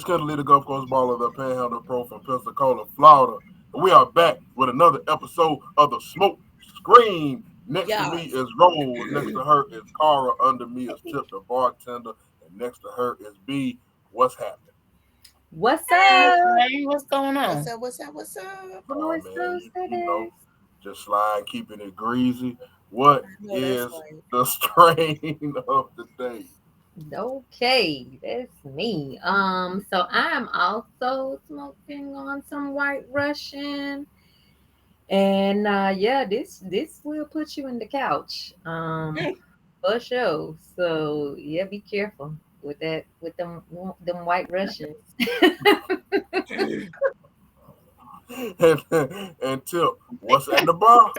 Kendall, the Gulf Coast Baller, the Panhandle Pro from Pensacola, Florida. And we are back with another episode of the Smoke Screen. Next to me is Rose. Next to her is Cara. Under me is Tip, the bartender. And next to her is B. What's happening? What's up? Hey, what's going on? What's up? Oh, man, just slide, keeping it greasy. What is the strain of the day? Okay, that's me. So I'm also smoking on some White Russian, and yeah, this will put you in the couch, for sure. So yeah, be careful with that with them White Russians. and Tip, what's at the bar?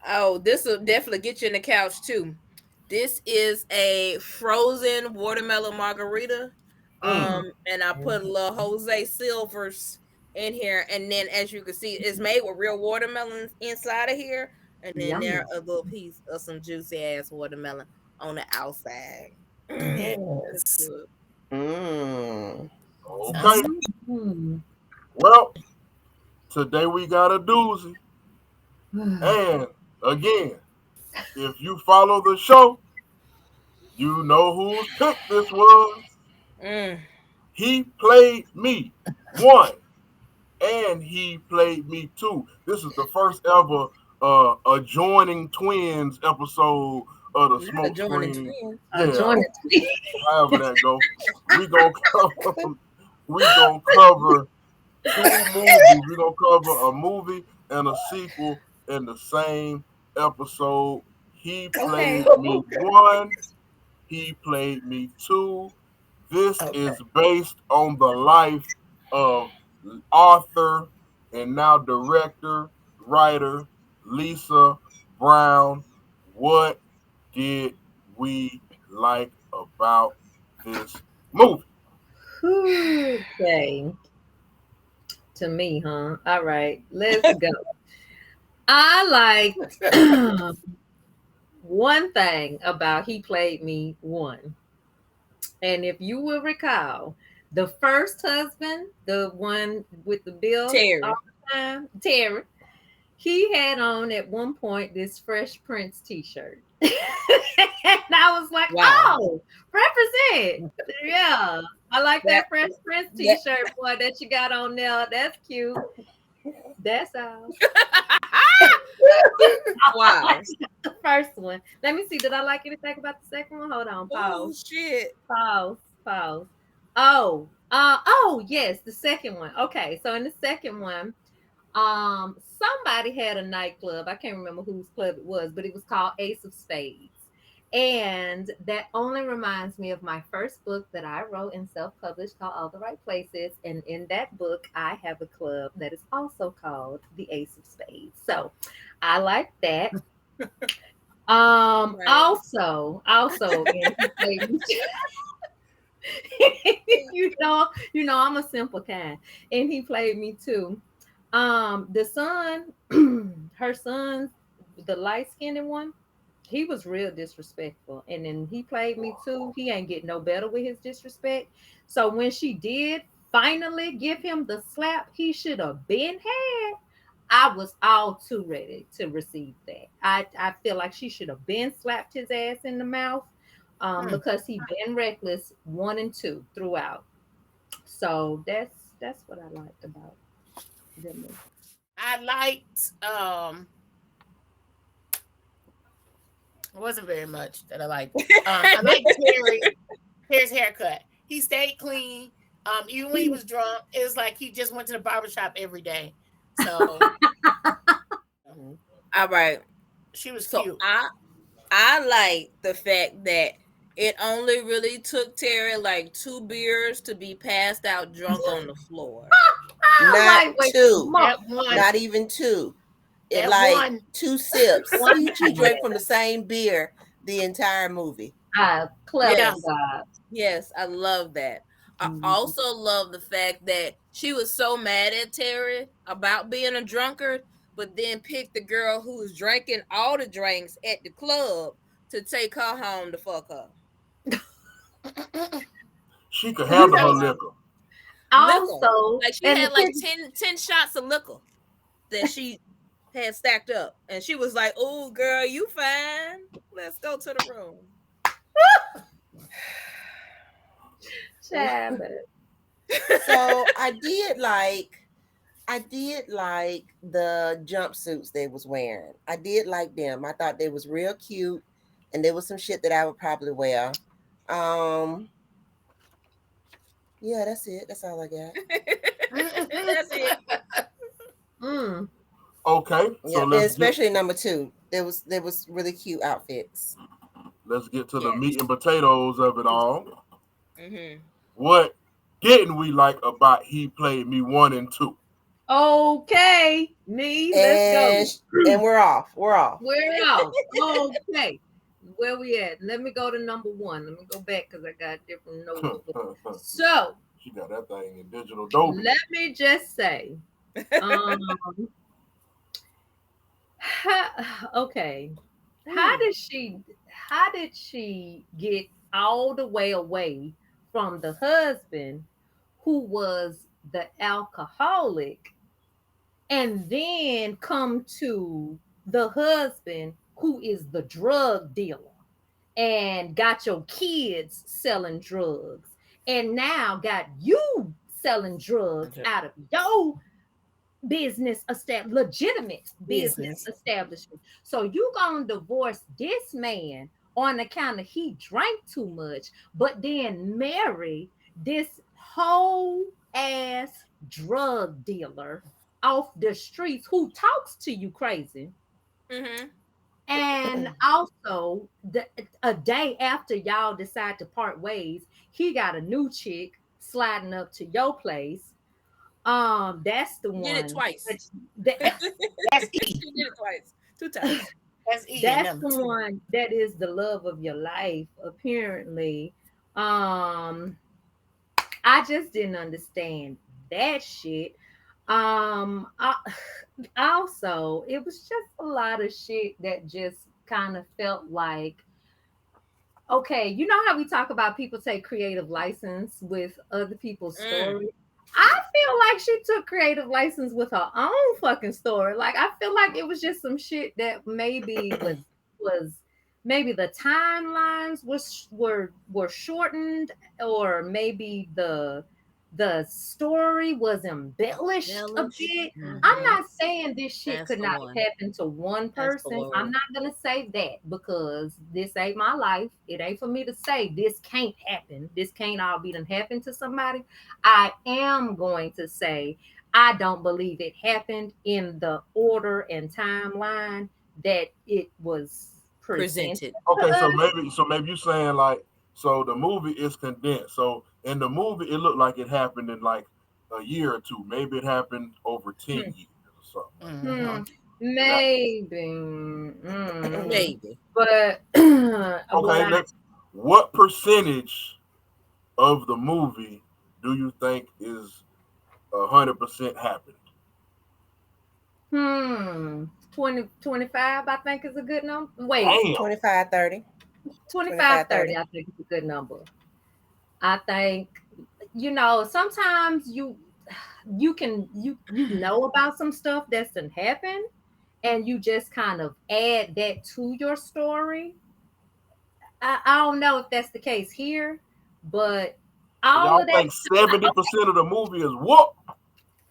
Oh, this will definitely get you in the couch too. This is a frozen watermelon margarita. And I put a little Jose Silvers in here, and then as you can see, it's made with real watermelons inside of here, and then Yummy. there a little piece of some juicy ass watermelon on the outside. Yes. Okay. Mm. Well, today we got a doozy. And again, if you follow the show, you know whose pick this was. He played me one, and he played me two. This is the first ever adjoining twins episode of the Smoke Screen. Adjoining twins. However that go. We gonna cover two movies. We gonna cover a movie and a sequel in the same episode. He played me one. He played me two. This is based on the life of author and now director, writer Lisa Brown. What did we like about this movie? Okay. To me, huh? All right, let's go. I liked one thing about He Played Me One. And if you will recall, the first husband, the one with the bill Terry. all the time, Terry, he had on at one point this Fresh Prince t-shirt. And I was like, oh, represent. Yeah. I like that Fresh Prince t-shirt, boy, that you got on there. That's cute. That's all. Wow. The first one. Let me see. Did I like anything about the second one? Hold on. Pause. Oh shit. Pause. Oh, yes, the second one. Okay, so in the second one, somebody had a nightclub. I can't remember whose club it was, but it was called Ace of Spades. And that only reminds me of my first book that I wrote and self-published called All the Right Places. And in that book, I have a club that is also called the Ace of Spades. So I like that. Also, I'm a simple kind, and he played me too. The son, her son, the light-skinned one, he was real disrespectful, and then he played me too. He ain't get no better with his disrespect. So when she did finally give him the slap he should have been had, I was all too ready to receive that. I feel like she should have been slapped his ass in the mouth, because he been reckless 1 and 2 throughout. So that's what I liked about them. I liked it wasn't very much that I liked. I liked Terry's haircut. He stayed clean. Even when he was drunk, it was like he just went to the barbershop every day. So All right. she was So cute. I like the fact that it only really took Terry like 2 beers to be passed out drunk on the floor. Not two. That one. Not even two. It That like one. 2 sips. He drank from the same beer the entire movie. Clever Yeah. God. Yes, I love that. I also love the fact that she was so mad at Terry about being a drunkard, but then picked the girl who was drinking all the drinks at the club to take her home to fuck her. She could handle her liquor. liquor. Also, Like she and the had like kids, 10 shots of liquor that she had stacked up. And she was like, "Oh, girl, you fine. Let's go to the room." child, So I did like the jumpsuits they was wearing. I did like them. I thought they was real cute, and there was some shit that I would probably wear. Um, yeah, that's it. That's all I got. That's it. mm, Okay, so Yep, and especially number two. There was really cute outfits. let's get to the Yes. meat and potatoes of it all. Mm-hmm. What didn't we like about He Played Me one and two? okay, me, let's go. And and we're off. We're off. We're off. Okay. Where we at? Let me go to number one. Let me go back because I got different notes. So She got that thing in digital Dolby. let me just say, um, okay, how did she? How did she get all the way away from the husband, who was the alcoholic, and then come to the husband who is the drug dealer and got your kids selling drugs and now got you selling drugs out of your legitimate business Business. establishment. So you gonna divorce this man on account of he drank too much, but then marry this whole ass drug dealer off the streets who talks to you crazy. Mm-hmm. And also, a day after y'all decide to part ways, he got a new chick sliding up to your place. That's the She did it one. twice. That, That's She E. did it twice. 2 times. That's E in that's number the two. one that is the love of your life, apparently. Um, I just didn't understand that shit. I, also, it was just a lot of shit that just kind of felt like, okay, you know how we talk about people take creative license with other people's Mm. stories? I feel like she took creative license with her own fucking story. Like I feel like it was just some shit that maybe was maybe the timelines were shortened, or maybe the story was embellished a Embellished. bit. I'm Mm-hmm. not saying this shit That's could the not one. have happened to one That's the person. I'm word. not gonna say that because this ain't my life. It ain't for me to say this can't happen. This can't all be done happen to somebody. I am going to say I don't believe it happened in the order and timeline that it was presented Presented. to Okay, us. so maybe you saying like so the movie is condensed. So in the movie it looked like it happened in like a year or two. Maybe it happened over 10 years or something like that. Hmm, Mm-hmm. That maybe. Maybe. But what okay, I let's what percentage of the movie do you think is 100% happened? hmm 2025, I think is a good number. Wait, Damn. 25, 30. 25, 25, 30, 30. I think is a good number. I think, sometimes you know about some stuff that's done happened, and you just kind of add that to your story. I don't know if that's the case here, but So all of y'all that. think 70% of the movie is whoop?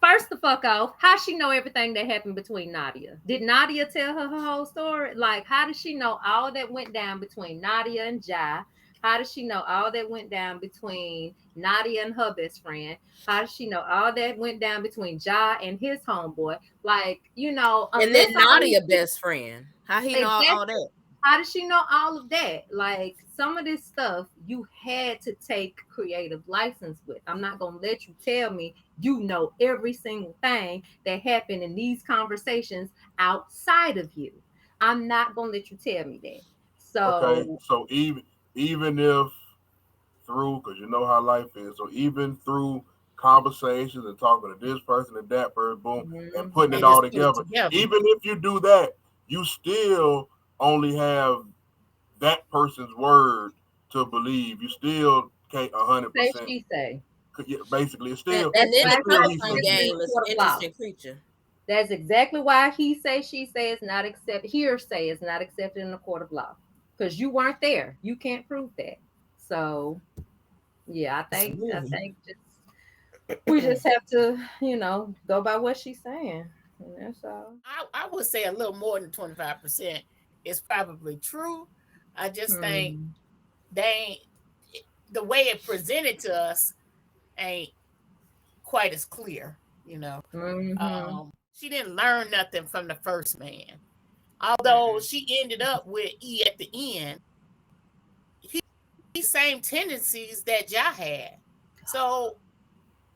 First the fuck off, how she know everything that happened between Nadia? Did Nadia tell her whole story? Like, how does she know all that went down between Nadia and Jai? How does she know all that went down between Nadia and her best friend? How does she know all that went down between Jai and his homeboy? Like, And then unless all these Nadia best friend. How he know exactly, all that? how does she know all of that? Like some of this stuff you had to take creative license with. I'm not gonna let you tell me you know every single thing that happened in these conversations outside of you. I'm not gonna let you tell me that. Okay, So so even if through because you know how life is, so even through conversations and talking to this person and that person, boom, and putting it And all just put it together, together. even if you do that, you still only have that person's word to believe. You still can't say 100% she say. Basically, it's And still and That's then it's why the still he he telephone said says she in said. the game is court of law. interesting creature. That's exactly why he says not accept hearsay is not accepted in the court of law because you weren't there. You can't prove that. So yeah, I think just we just have to go by what she's saying. And that's all. I would say a little more than 25% is probably true. I just think Hmm. they ain't, the way it presented to us ain't quite as clear, you know. Hmm. She didn't learn nothing from the first man. Although Mm-mm. she ended up with E at the end, he same tendencies that Ja had. So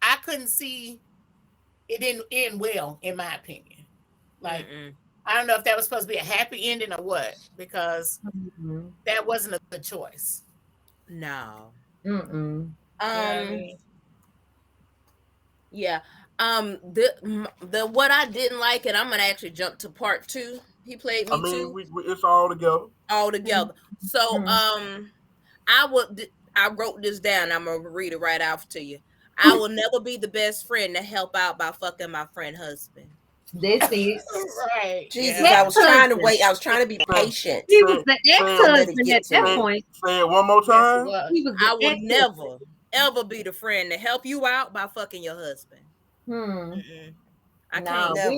I couldn't see it didn't end well, in my opinion. Like, Mm-mm. I don't know if that was supposed to be a happy ending or what, because Hmm. that wasn't a good choice. No. Mm-mm. You know what I Um. mean? Yeah. The what I didn't like, and I'm gonna actually jump to part two. He played I me mean, too we it's all together. all together. So Hmm. I wrote this down. I'm gonna read it right out to you. I will never be the best friend to help out by fucking my friend husband. That's it. Right. Jesus, Yeah. I was trying to Ex-husband. wait. I was trying to be Say, patient He was say, the say, and let it ex-husband get at to that me. point. say it one more Yes, it time. was. He was the I will ex-husband. never ever be the friend to help you out by fucking your husband. Hmm. Mm-mm. I No, can't. Never,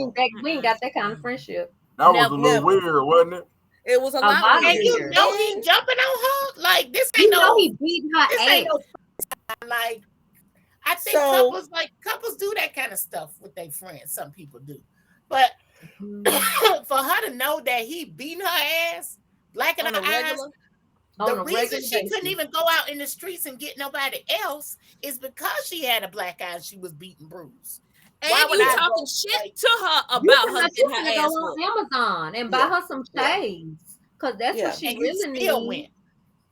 we ain't Mm-mm. got that kind of friendship. That was a Never. little never. weird, wasn't it? It was a A lot lot of And weird. you weird. know he And jumping on her? Like, You know he beat her this ain't ass. no like, I think so couples do that kind of stuff with their friends. Some people do. But Mhm. for her to know that he beating her ass, blacking On her a eyes, regular. On the a reason regular she couldn't basis. even go out in the streets and get nobody else is because she had a black eye and she was beaten bruised. Why And would you I Yeah. talking go shit like to her You about her finna getting you her finna go ass on whooped. Amazon and buy yeah, her some yeah, shades. Cause that's what yeah. she and you really still needs. win?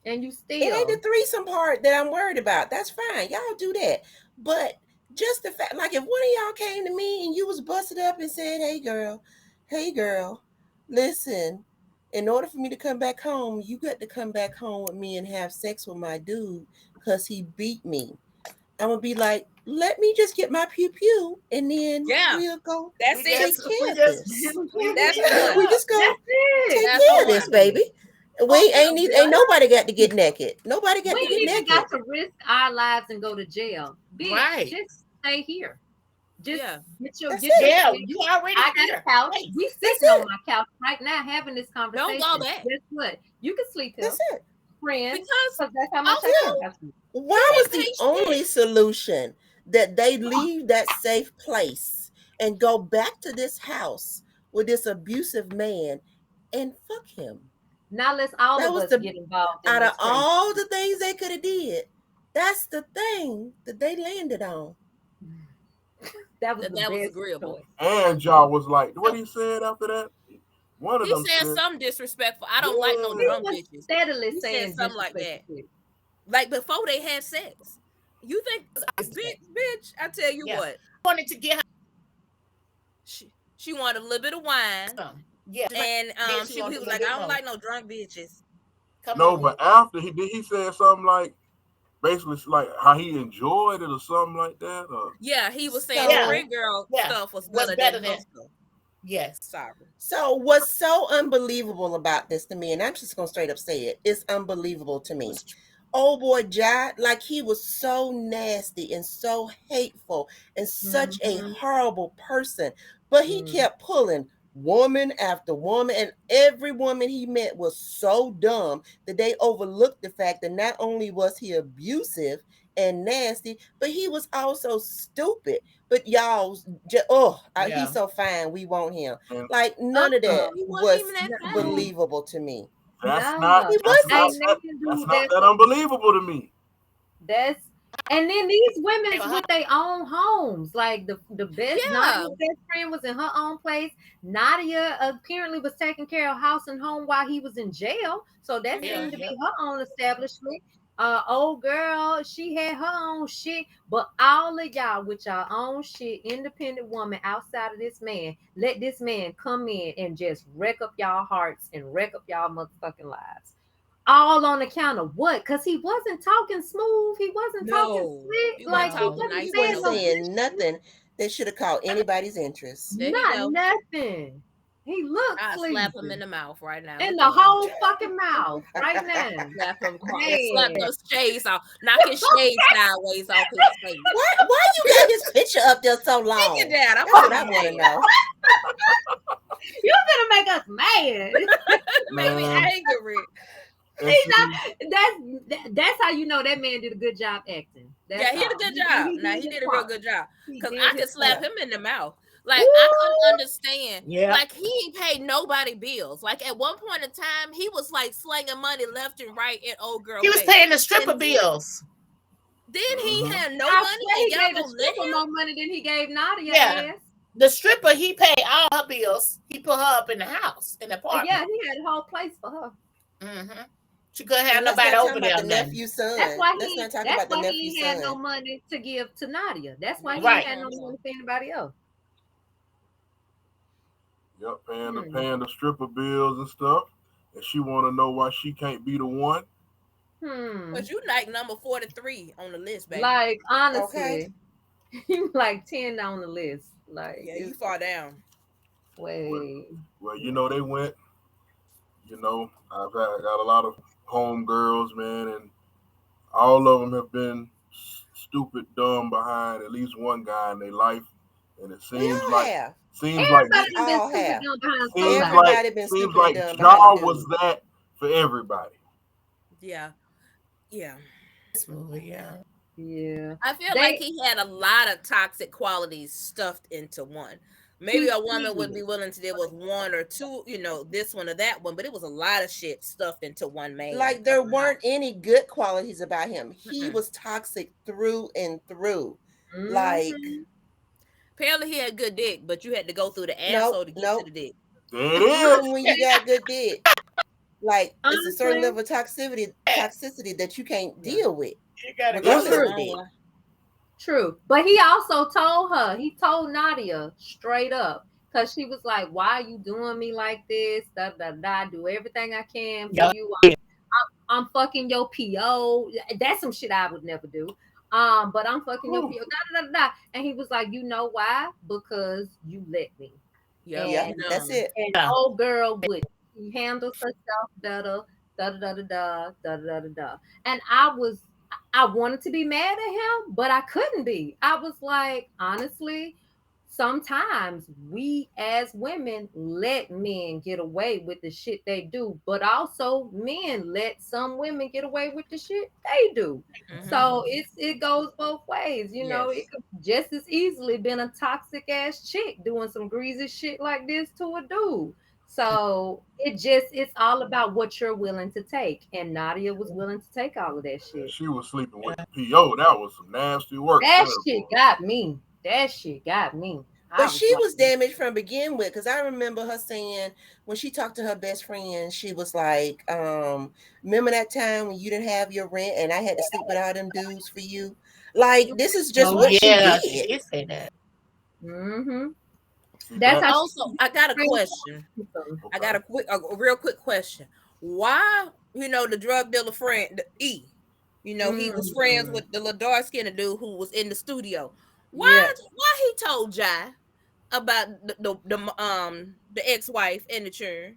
And you It ain't the still. threesome part that I'm worried about. That's fine. Y'all do that. But just the fact, like if one of y'all came to me and you was busted up and said, hey girl, listen, in order for me to come back home, you got to come back home with me and have sex with my dude because he beat me. I'm gonna be like, let me just get my pew pew and then Yeah, we'll go that's We it. take just care we of just this. we That's beat the it one. We up. just go That's it. take That's care the of this, one. baby. Oh, We ain't need, ain't nobody got to get naked. Nobody We got to get ain't even naked. got to risk our lives and go to jail. Bitch, right. just stay here. Just Yeah. That's get your it. Yeah, shit. you already I got here. a couch. Hey, We That's sitting on it. my couch right now having this Don't go conversation. back. Guess what? You can sleep here, That's it. friends, Because because that's how much I care Yeah. also about you. you Why was ain't the pay only shit. solution that they leave that safe place and go back to this house with this abusive man and fuck him? Now let's all That of was us the get involved in out of this crazy all shit. the things they could have did, that's the thing that they landed on. That was That the that was best agreeable. choice. And y'all was like, what he said after that? One of He them said said, something disrespectful. I don't like no He yeah. drunk was bitches. steadily He said saying something like disrespectful that. shit. Like before they had sex. You think, I used to that. bitch, I tell you Yeah, what, wanted to get her she wanted a little bit of wine. some. Yeah, And then she he wanted a was little like, I bit don't more. like no drunk bitches. Come No, on, but you. after he said something like basically like how he enjoyed it or something like that. Or Yeah, he was saying the Yeah, So friend girl yeah. stuff was Was better than better her than stuff. yes. Sorry. So what's so unbelievable about this to me, and I'm just gonna straight up say it, it's unbelievable to me. Was Old boy Jai, like he was so nasty and so hateful and such a Mm-hmm. horrible person, but he Mm. kept pulling woman after woman, and every woman he met was so dumb that they overlooked the fact that not only was he abusive and nasty, but he was also stupid. But y'all, he's yeah. so fine. We want him. and Like none of that Uh-uh. He wasn't even was that No, fine. believable to me. that's not no. He that's not wasn't. Ain't that nothing to do that's with not that. that unbelievable to me. That's and then these women's Her with their own homes. Like the best Yeah. Nadia's best friend was in her own place. Nadia apparently was taking care of house and home while he was in jail. So that yeah, seemed Mm-hmm. to yeah. be her own establishment. Old girl, she had her own shit. But all of y'all with your own shit, independent woman outside of this man, let this man come in and just wreck up y'all hearts and wreck up y'all motherfucking lives. all on account of what? Because he wasn't talking smooth. He wasn't talking No, slick. he wasn't Like he No. talking wasn't He nice saying wasn't enough. no good saying shit. nothing that should have caught anybody's interest. There he Not go. nothing. He looked I slap him sleazy. in the mouth right now. In Look the at him. whole fucking mouth right now. Slap him. Slap Man. those shades off. Knock his shades sideways off his face. Why you got his picture up there so Take it long? down. I'm That's what gonna I be want to mad. know. You gonna make us mad. Make me Man, angry. and see, That's how you know that man did a good job acting. That's Yeah, he did a all. good He job. did Now he his did a real part. good job. He Cause did I his could slap part. him in the mouth. Like I couldn't Ooh. understand. Yeah. Like he ain't paid nobody bills. Like at one point in time, he was like slinging money left and right in old girl He was face. paying the stripper And bills. then he had no I money, swear and he y'all gave the gonna let stripper him? more money than he gave Nadia Yeah. ass. The stripper, he paid all her bills. He put her up in the house, in the Yeah, apartment. he had a whole place for her. Hmm. She couldn't have And let's nobody not talk over about there the or nothing. nephew's That's son. why Let's not talk that's about the why he nephew's ain't had no son. money to give to Nadia. That's why he ain't Right. had no money for anybody else. yep, Hmm. paying the stripper bills and stuff, and she want to know why she can't be the one. Hmm. But you like number 43 on the list, baby. Like Okay. honestly, you like 10 on the list. Like Yeah, you it's far down. Well, way. well, they went. Got a lot of home girls, man, and all of them have been stupid, dumb behind at least one guy in their life, and it We seems all like have. seems like Everybody We done been all stupid have. dumb behind seems somebody. like Everybody been seems stupid and like dumb behind a Jar was dude. that for everybody. Yeah. Yeah. This movie, yeah. Yeah. I feel like They he had a lot of toxic qualities stuffed into one. Maybe he a woman would be did. willing to deal with one or two, this one or that one, but it was a lot of shit stuffed into one man Like there around. weren't any good qualities about him. He Mm-mm. was toxic through and through. Like, Mm-hmm. Apparently he had good dick, but you had to go through the nope, asshole to get to the nope. dick. There it is. Even when you got good dick, like it's a certain Honestly, level of toxicity that you can't Yeah. deal with, You gotta go it's regardless through. of true. the dick. True. But he also told her, he told Nadia straight up, because she was like, why are you doing me like this? Da, da, da. Do everything I can for Yeah. you. I'm fucking your PO. That's some shit I would never do. But I'm fucking your Whew. PO. Da, da, da, da. And he was like, you know why? Because you let me. Yep. Yep, And You that's know. it. Yeah. old girl would. She handles herself better. Da da da da da da da da da. And I wanted to be mad at him, but I couldn't be. I was like, honestly, sometimes we as women let men get away with the shit they do, but also men let some women get away with the shit they do. Mm-hmm. So it goes both ways, you know. It Yes. could just as easily been a toxic ass chick doing some greasy shit like this to a dude. So it's all about what you're willing to take. And Nadia was willing to take all of that And shit. she was sleeping with the PO. That was some nasty work That there, shit boy. got me. That shit got me. I But was she like, was damaged from begin with, because I remember her saying when she talked to her best friend, she was like, remember that time when you didn't have your rent and I had to sleep with all them dudes for you? Like, this is just oh what she Yeah, she did. did say that. mm-hmm. See That's that? how Also, I got a she question. I got Okay. a real quick question. Why, the drug dealer friend, the E, he was friends mm, with the little dark skinned dude who was in the studio. yeah. Why he told Jai about the ex wife and the churn?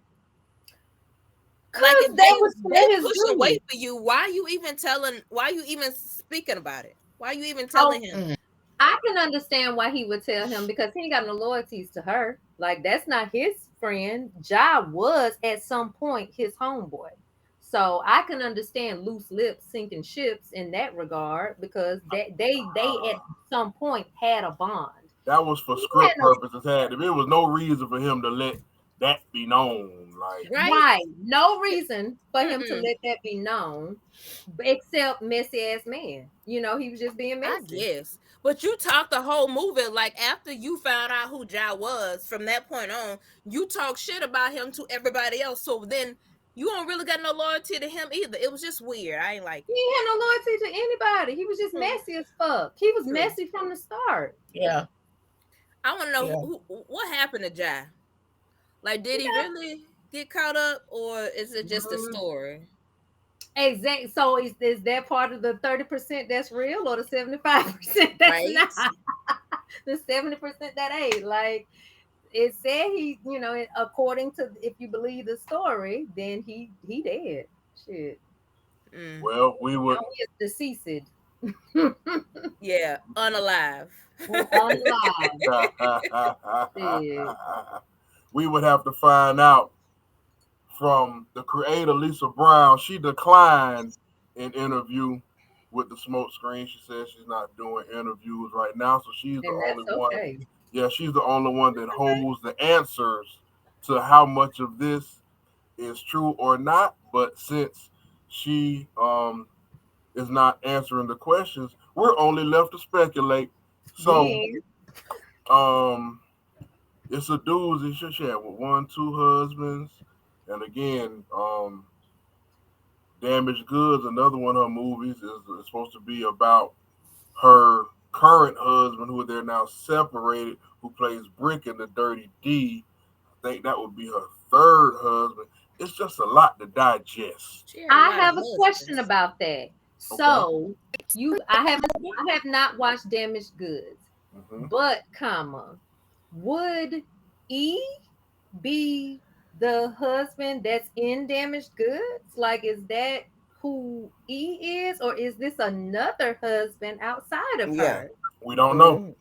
Like Cause that was for they his pushing good. weight for you, why you even speaking about it? Why you even Oh, telling him? Mm. I can understand why he would tell him because he ain't got no loyalties to her. Like that's not his friend. Ja was at some point his homeboy. So I can understand loose lips sinking ships in that regard because they at some point had a bond. That was for He had script no purposes. There was no reason for him to let that be known. Like, Right? right, no reason for him to Mm-mm. let that be known, except messy ass man. You know, he was just being I messy. guess. But you talked the whole movie like after you found out who Jai was, from that point on, you talk shit about him to everybody else. So then you don't really got no loyalty to him either. It was just weird. I ain't like He it. ain't had no loyalty to anybody. He was just Hmm, messy as fuck. He was true. messy from the start. Yeah. I want to know Yeah. what happened to Jai. Like, did he really get caught up, or is it just a Mm, story? Exactly. So is that part of the 30% that's real or the 75% that's Right? not? The 70% that ain't. Like it said according to, if you believe the story, then he dead. Shit. Mm. Well, we would. Now he is deceased. Yeah, unalive. Unalive. Shit. We would have to find out from the creator, Lisa Brown. She declined an interview with the smoke screen. She says she's not doing interviews right now, so she's the And only that's one. okay. Yeah, she's the only one that holds the answers to how much of this is true or not. But since she is not answering the questions, we're only left to speculate. So Then um it's a doozy. She had one, two husbands, and again, Damaged Goods, another one of her movies, is supposed to be about her current husband, who they're now separated, who plays Brick in the Dirty D. I think that would be her third husband. It's just a lot to digest. She had a I lot of have a question husbands. about that. Okay. So I have not watched Damaged Goods, Hmm. but would E be the husband that's in Damaged Goods? Like, is that who E is, or is this another husband outside of Yeah. her? We don't know. Mhm.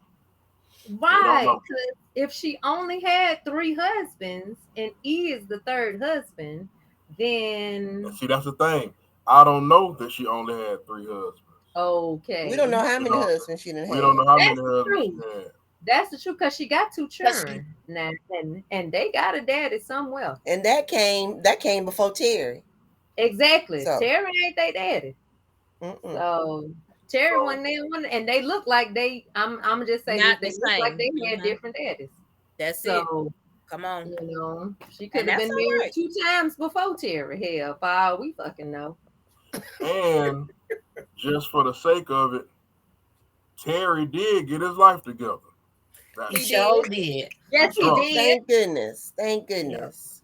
We don't Right, know. because if she only had three husbands and E is the third husband, And then see, that's the thing. I don't know that she only had three husbands. We don't okay. know how You many know, husbands she done we don't had. know how many That's the husbands she truth. had. That's the truth, because she got two Cause she, children now, and they got a daddy somewhere. And that came before Terry. Exactly. So Terry ain't they daddy. mm-mm. So Terry So wasn't there one, and they look like I'm gonna just say this, Not they the look like same. they had Hmm. different daddies. That's it. So, Come on. she could And have that's been all married right. 2 times before Terry. Hell, for all we fucking know. and just for the sake of it, Terry did get his life together. That he He did. sure did. Yes, he drunk. did. Thank goodness. Thank Yeah. goodness.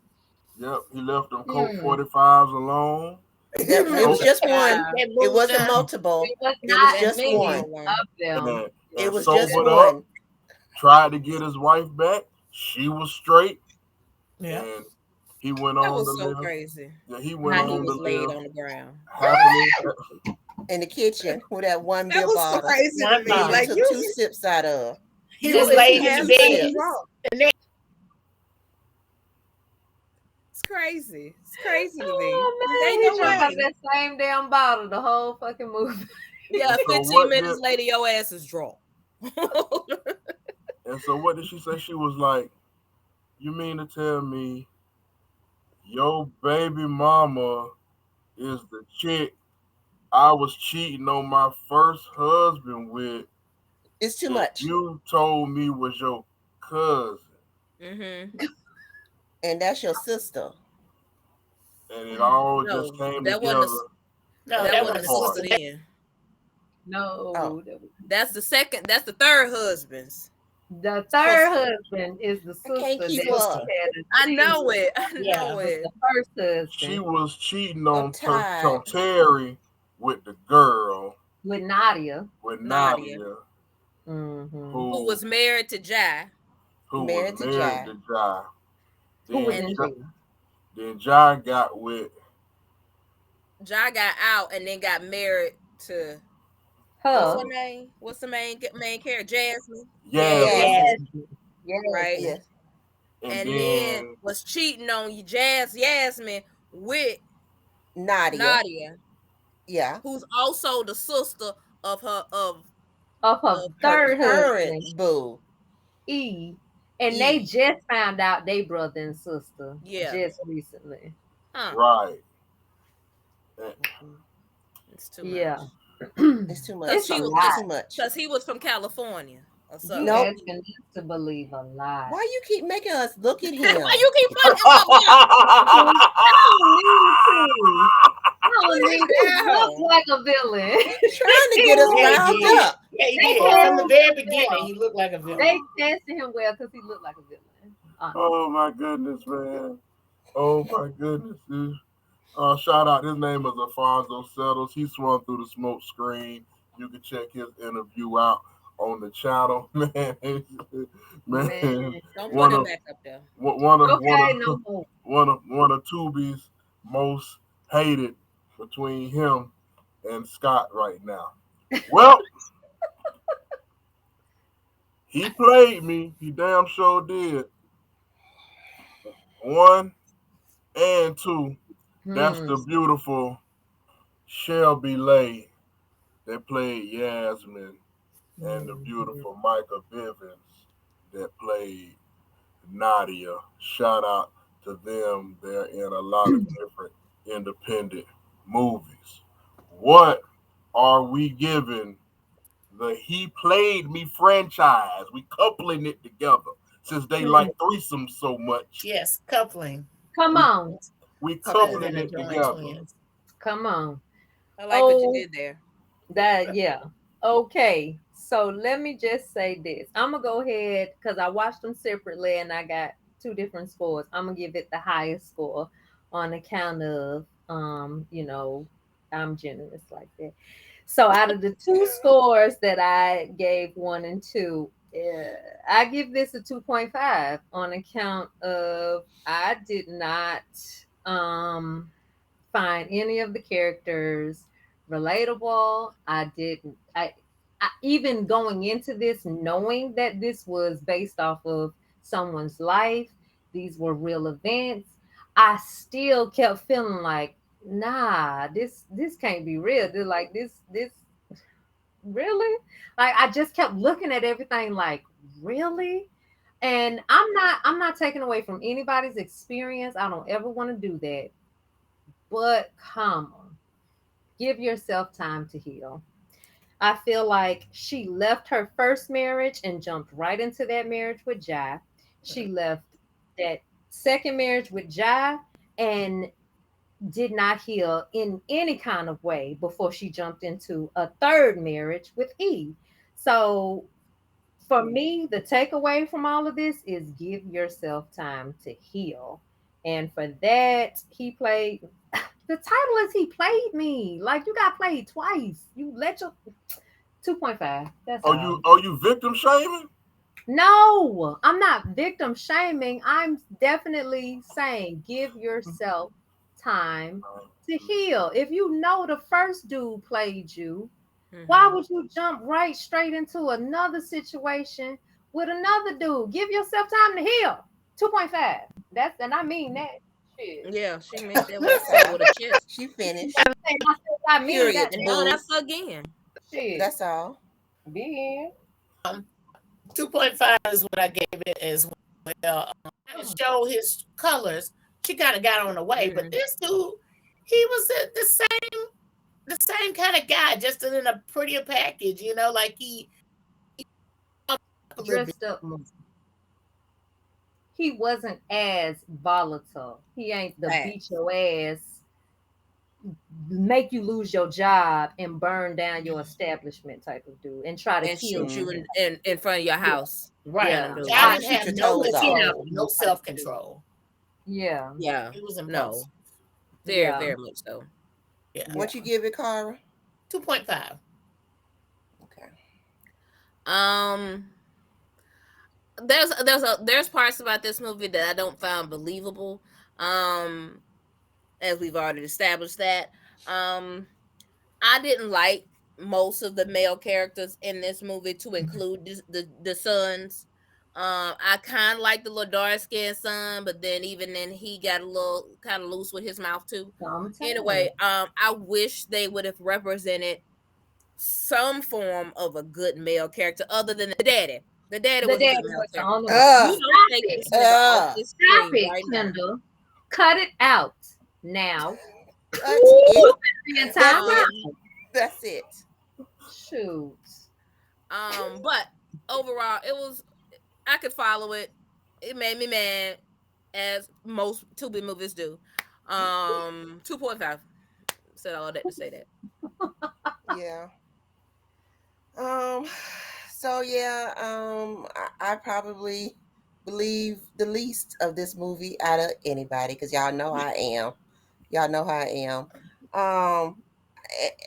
Yep, he left them Colt Hmm. 45s alone. That it was So, just one. Child. That It wasn't moonshine. multiple. It was It was not That just many one. single one. of them. and, It and was just sobered up, one. tried to get his wife back. She was straight, Yeah. and he went That on to was so live. crazy. Yeah, he went How he on to was laid live on the ground. happily. In the kitchen with that one That beer was bottle crazy to One that me. he bottle. Like took you, two sips out of. He you was is laid in the Two bed. halfway sips. drunk. And then It's crazy. It's crazy to me. Oh Ain't man, he no drank And, out of way. that same damn bottle the whole fucking movie. Yeah, and so 15 what did minutes later, your ass is drunk. and so what did she say? She was like, "You mean to tell me your baby mama is the chick I was cheating on my first husband with It's too that much. you told me was your cousin?" Mm-hmm. And that's your sister. And it all just No, came that wasn't together no, at that that that wasn't wasn't a a part. sister. sister then. Oh. No, That's the second. That's the third husband's the third sister. husband is the I can't sister keep that Sister. up. she had a I cheat know it. I Yeah. know with it. the first She husband, was cheating I'm tired. on Terry with the girl, with Nadia. with Nadia, Nadia, Mm-hmm. who who was married to Jai, was Married to married Jai. to Jai. Who was Then and in Jai, jail. then Jai got with Jai got out and then got married to what's Her. her name? What's the main character? Jasmine. Yasmin, Jasmine. Yes. Yes. Right? Yes. Yes. and And then then was cheating on you, Jasmine with Nadia. Nadia, Yeah. who's also the sister of her Of her of Her third current husband, boo. E. And they E. just found out they brother and sister yeah. just recently. Huh. right, and, Mm-mm. It's too much. Yeah. It's too Cause It's much. a he was It's lot. too much. cause he was from California or You something. Nope. asking us to believe a lot. Why you keep making us look at Why him? you keep putting him up I don't need to. I don't there? need to look Down. like a villain. Trying to get us Yeah, he riled did. up. Yeah, he They did. From the casted very him beginning, well. he looked like a They villain. casted him well because he looked like a villain. Honestly. oh my goodness, man! Oh my goodness, dude. Shout out. His name is Alfonso Settles. He swung through the smoke screen. You can check his interview out on the channel. Man, Man. Don't put one him of back up there. one of one Okay, of no more. one of Tubi's most hated between him and Scott right now. Well, he played me. He damn sure did. One and two. That's Hmm. the beautiful Shelby Lay that played Yasmin, and the Mhm. beautiful Micah Bivins that played Nadia. Shout out to them. They're in a lot of different independent movies. What are we giving the He Played Me franchise? We coupling it together since they like threesomes so much. Yes, coupling. Come We on. we Coupling coupling and it adjoining together. twins. Come on. I like what you Oh, did there. that, yeah. Okay. So let me just say this. I'm gonna go ahead because I watched them separately and I got two different scores. I'm gonna give it the highest score on account of I'm generous like that. So out of the two scores that I gave one and two, I give this a 2.5 on account of I did not find any of the characters relatable. I even going into this knowing that this was based off of someone's life, these were real events, I still kept feeling like, nah, this can't be real. They're like this really? Like I just kept looking at everything like, really? And I'm not taking away from anybody's experience. I don't ever want to do that. But come on, give yourself time to heal. I feel like she left her first marriage and jumped right into that marriage with Jai. She left that second marriage with Jai and did not heal in any kind of way before she jumped into a third marriage with Eve. So for me, the takeaway from all of this is give yourself time to heal. And for that, he played the title is He Played Me. Like you got played twice. You let your 2.5. That's all. Are you victim shaming? No, I'm not victim shaming. I'm definitely saying give yourself time to heal. If you know the first dude played you, why Mm-hmm. would you jump right straight into another situation with another dude? Give yourself time to heal. 2.5. That's and I mean that. Shit. Yeah, she meant that with That's said it all. with a chest. She And finished. I mean Period, that And now. don't boo. ever again. Shit. That's all. Be 2.5 is what I gave it as well. To show his colors, she kind of got on the way, but Mm-hmm. this dude, he was the same kind of guy, just in a prettier package, like he a little bit. dressed up more. He wasn't as volatile. He ain't the beat Facts. your ass, make you lose your job and burn down your establishment type of dude and try to And kill shoot you you. Mm-hmm. in front of your Yeah. house. Kind Right. of Yeah. dude. I I didn't Shoot have your no toes get off. out control, no type self of dude. control. Yeah. Yeah. He was No. impulsive. Very, Yeah. very much so. Yeah. Yeah. What you give it, Cara? 2.5. Okay. Um there's parts about this movie that I don't find believable. Um as we've already established that. Um I didn't like most of the male characters in this movie, to include the sons. I kind of like the little dark skinned son, but then even then he got a little kind of loose with his mouth too. Sometimes. Anyway, I wish they would have represented some form of a good male character other than the daddy. The daddy The was a daddy good male was the character. only one. Uh, You don't Stop take it. this nigga off uh, this Stop screen it, right now. Kendall. Cut it out now. cut it. Ooh, in time That's it. Um, out. That's it. Shoot. but overall, it was I could follow it. It made me mad, as most Tubi movies do. 2.5. Said all that to say that. Yeah. Um. So yeah. I probably believe the least of this movie out of anybody because y'all know I am. Y'all know how I am.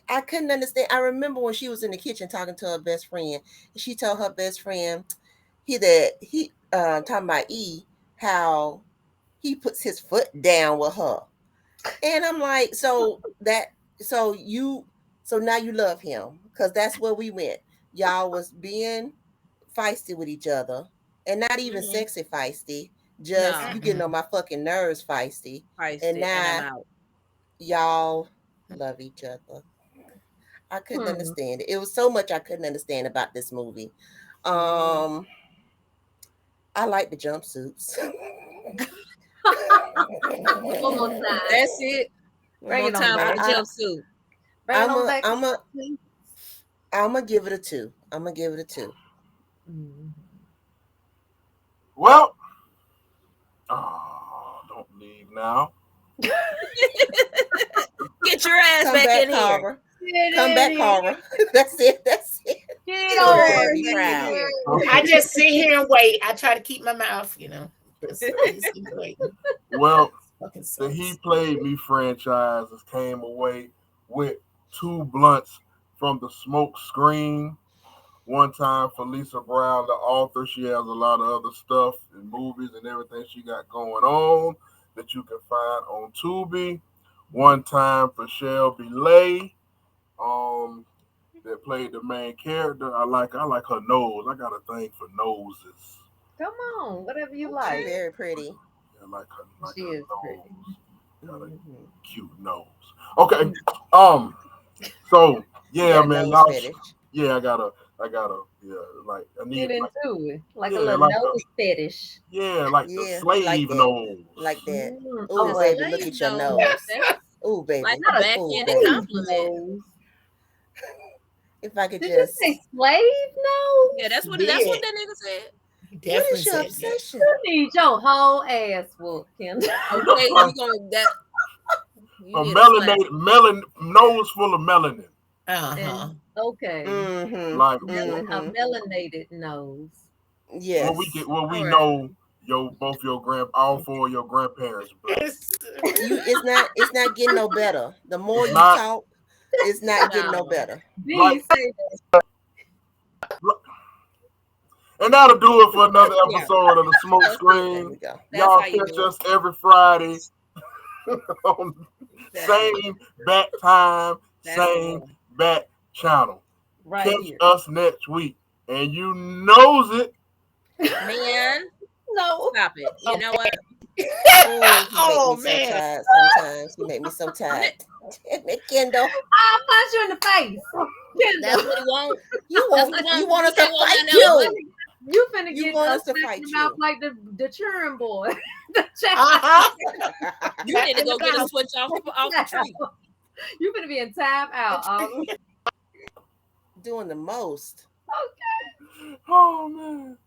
I couldn't understand. I remember when she was in the kitchen talking to her best friend, and she told her best friend he talking about how he puts his foot down with her, and I'm like, so you so now you love him because that's where we went. Y'all was being feisty with each other, and not even Mhm. sexy feisty. Just No, you getting on my fucking nerves feisty, and feisty, and I'm now out. y'all love each other. I couldn't Hmm. understand it. It was so much I couldn't understand about this movie. Mm. Um, I like the jumpsuits. One more time. That's it. One Bring more it on time for back. the I, jumpsuit. Bring it I'm on a, back. I'm a, I'm gonna give it a two. I'm gonna give it a two. Mm. Well, don't leave now. Get your ass Come back back, in here. Carver. Get Come in back, here. Carver. That's it. That's it. Get Get your Carver's over gonna ass be back in proud. here. here. I just sit here and wait. I try to keep my mouth, because I just keep waiting. Well, Fucking the He sucks. Played Me franchises came away with two blunts from the smoke screen. One time for Lisa Brown, the author. She has a lot of other stuff and movies and everything she got going on that you can find on Tubi. One time for Shelby Lay, um, that played the main character. I like her nose. I got a thing for noses. Come on, whatever you She like. very pretty. I like She her is pretty. nose. Got a Hmm. cute nose. Okay. Um. So You yeah, got a man. nose fetish. Yeah, I gotta. Yeah, like I Get need like into it. Like a yeah, little like the nose fetish. yeah, like the Yeah, he like slave that. nose. Like that. Mm. Ooh, Oh, The wait. baby, look slave at your nose. nose. That's Ooh, like baby. a Not a Ooh, backhanded baby. slave compliment. nose. If I could Did you just. say slave Yeah, nose? Did. that's what that nigga said. He What definitely is your said that. obsession? You need your whole ass whooped, Kendra. Okay, you gonna that you A need a slap. nose full of melanin. Uh-huh. And okay, Mm-hmm. Like a Mm-hmm. melanated nose. Yes. what we All right. know all four of your grandparents black. It's not getting no better. The more It's you not talk, it's not getting no No. better. like These say and that'll do it for another Yeah, episode of the Smoke that's it. There Screen. we go. That's Y'all how you catch do it. us every Friday on That's it. same bat time, That's the same one. bat channel. right Catch here. us next week. And you knows it. Man, No. stop it. You know what? Oh, he make Oh me so man. tired sometimes. He make me so tired. Kendall, I'll punch you in the face. That's Kendall. what he want. you That's want what he you want. want He us to can't want fight nothing else. you. You finna You get want a us to smack fight in the mouth you. like the churn boy. The child. Uh-huh. You need to In the go get a mouth. switch off the tree. You finna be in time out. Doing the most. Oh man.